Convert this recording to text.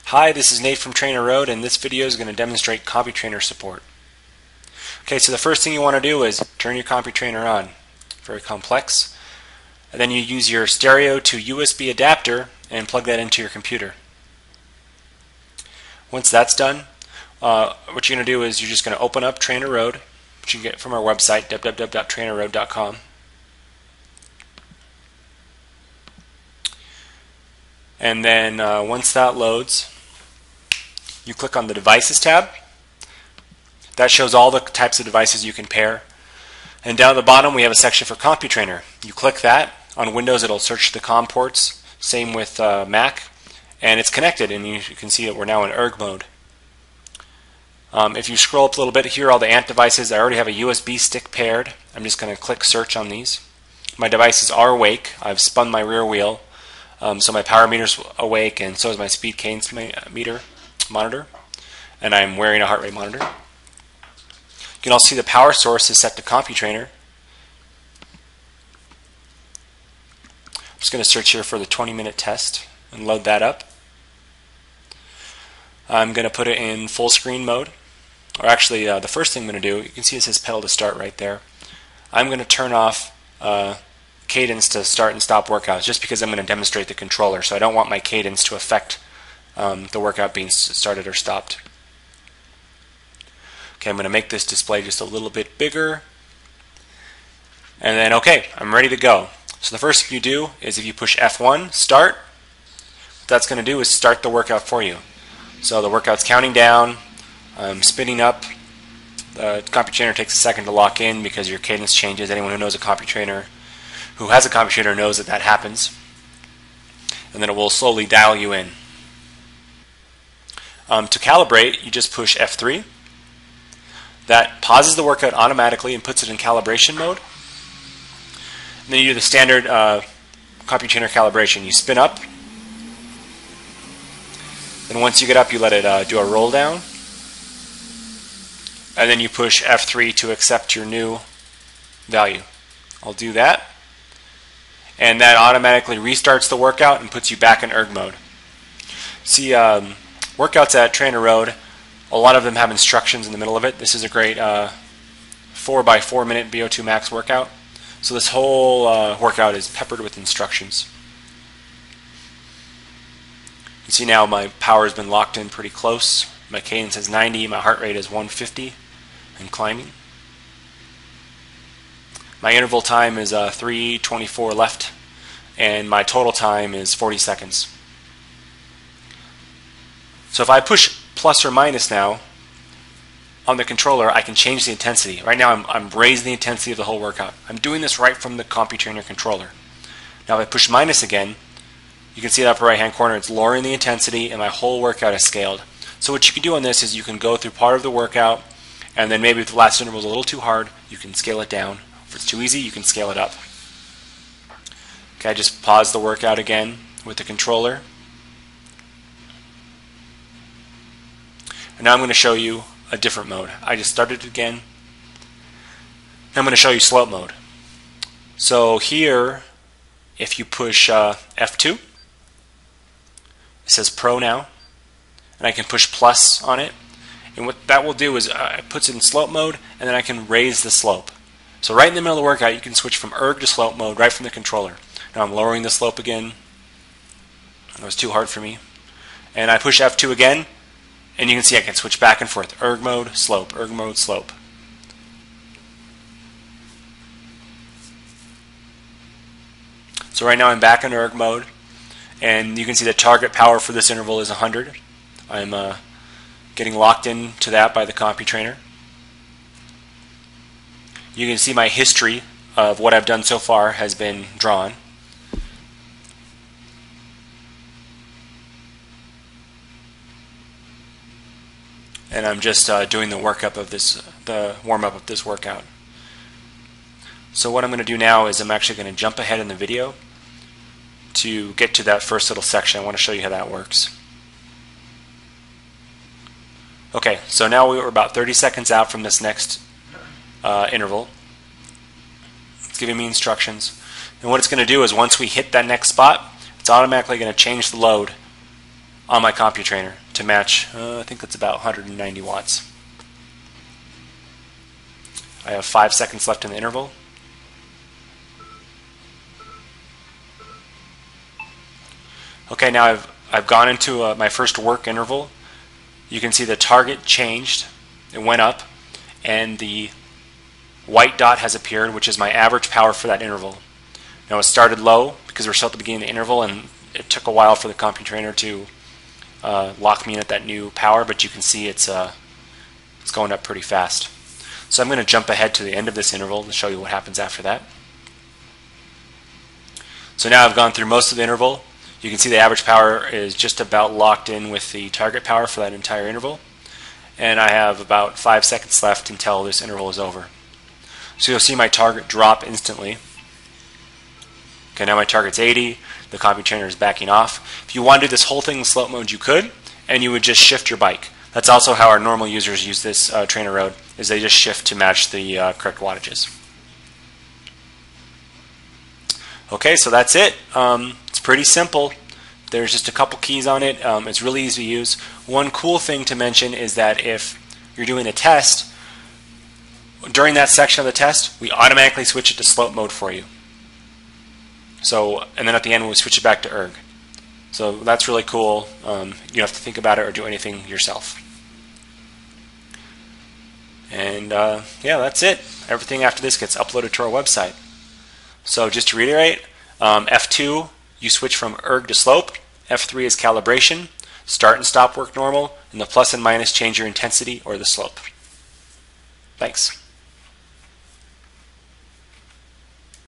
Hi, this is Nate from TrainerRoad, and this video is going to demonstrate CompuTrainer Support. Okay, so the first thing you want to do is turn your CompuTrainer on. Very complex. And then you use your stereo to USB adapter and plug that into your computer. Once that's done, what you're going to do is you're just going to open up TrainerRoad, which you can get from our website, www.trainerroad.com. And then once that loads, you click on the Devices tab. That shows all the types of devices you can pair. And down at the bottom we have a section for CompuTrainer. You click that. On Windows it'll search the COM ports. Same with Mac. And it's connected, and you can see that we're now in ERG mode. If you scroll up a little bit here, all the ANT devices, I already have a USB stick paired. I'm just going to click search on these. My devices are awake. I've spun my rear wheel. So my power meter's awake, and so is my speed cadence meter monitor, and I'm wearing a heart rate monitor. You can also see the power source is set to CompuTrainer. I'm just going to search here for the 20-minute test and load that up. I'm going to put it in full screen mode, or actually the first thing I'm going to do, you can see it says pedal to start right there. I'm going to turn off cadence to start and stop workouts, just because I'm going to demonstrate the controller, so I don't want my cadence to affect the workout being started or stopped. Okay, I'm going to make this display just a little bit bigger, and then okay, I'm ready to go. So the first thing you do is if you push F1, start, what that's going to do is start the workout for you. So the workout's counting down, spinning up. The CompuTrainer takes a second to lock in because your cadence changes. Anyone who knows a CompuTrainer, who has a CompuTrainer, knows that that happens. And then it will slowly dial you in. To calibrate, you just push F3. That pauses the workout automatically and puts it in calibration mode. And then you do the standard CompuTrainer calibration. You spin up. Then once you get up, you let it do a roll down. And then you push F3 to accept your new value. I'll do that. And that automatically restarts the workout and puts you back in ERG mode. See, workouts at TrainerRoad, a lot of them have instructions in the middle of it. This is a great 4x4 minute VO2 max workout. So this whole workout is peppered with instructions. You can see now my power has been locked in pretty close. My cadence is 90, my heart rate is 150 and climbing. My interval time is 3:24 left, and my total time is 40 seconds. So if I push plus or minus now on the controller, I can change the intensity. Right now I'm raising the intensity of the whole workout. I'm doing this right from the CompuTrainer controller. Now if I push minus again, you can see the upper right hand corner, it's lowering the intensity and my whole workout is scaled. So what you can do on this is you can go through part of the workout, and then maybe if the last interval is a little too hard, you can scale it down. If it's too easy, you can scale it up. Okay, I just pause the workout again with the controller. And now I'm going to show you a different mode. I just started it again. Now I'm going to show you slope mode. So here, if you push F2, it says Pro now, and I can push plus on it. And what that will do is it puts it in slope mode, and then I can raise the slope. So right in the middle of the workout, you can switch from ERG to slope mode right from the controller. Now I'm lowering the slope again. That was too hard for me. And I push F2 again, and you can see I can switch back and forth. ERG mode, slope, ERG mode, slope. So right now I'm back in ERG mode, and you can see the target power for this interval is 100. I'm getting locked into that by the CompuTrainer. You can see my history of what I've done so far has been drawn. And I'm just doing the warm-up of this workout. So what I'm going to do now is I'm actually going to jump ahead in the video to get to that first little section. I want to show you how that works. Okay, so now we're about 30 seconds out from this next interval. It's giving me instructions. And what it's going to do is once we hit that next spot, it's automatically going to change the load on my CompuTrainer to match, I think that's about 190 watts. I have 5 seconds left in the interval. Okay, now I've gone into my first work interval. You can see the target changed. It went up, and the white dot has appeared, which is my average power for that interval. Now it started low because we're still at the beginning of the interval, and it took a while for the CompuTrainer to lock me in at that new power, but you can see it's going up pretty fast. So I'm going to jump ahead to the end of this interval to show you what happens after that. So now I've gone through most of the interval. You can see the average power is just about locked in with the target power for that entire interval. And I have about 5 seconds left until this interval is over. So you'll see my target drop instantly. Okay, now my target's 80. The CompuTrainer is backing off. If you want to do this whole thing in slope mode, you could, and you would just shift your bike. That's also how our normal users use this TrainerRoad, is they just shift to match the correct wattages. Okay, so that's it. It's pretty simple. There's just a couple keys on it. It's really easy to use. One cool thing to mention is that if you're doing a test, during that section of the test, we automatically switch it to slope mode for you. So, and then at the end we switch it back to erg. So that's really cool. You don't have to think about it or do anything yourself. And yeah, that's it. Everything after this gets uploaded to our website. So just to reiterate, F2, you switch from erg to slope. F3 is calibration. Start and stop work normal. And the plus and minus change your intensity or the slope. Thanks.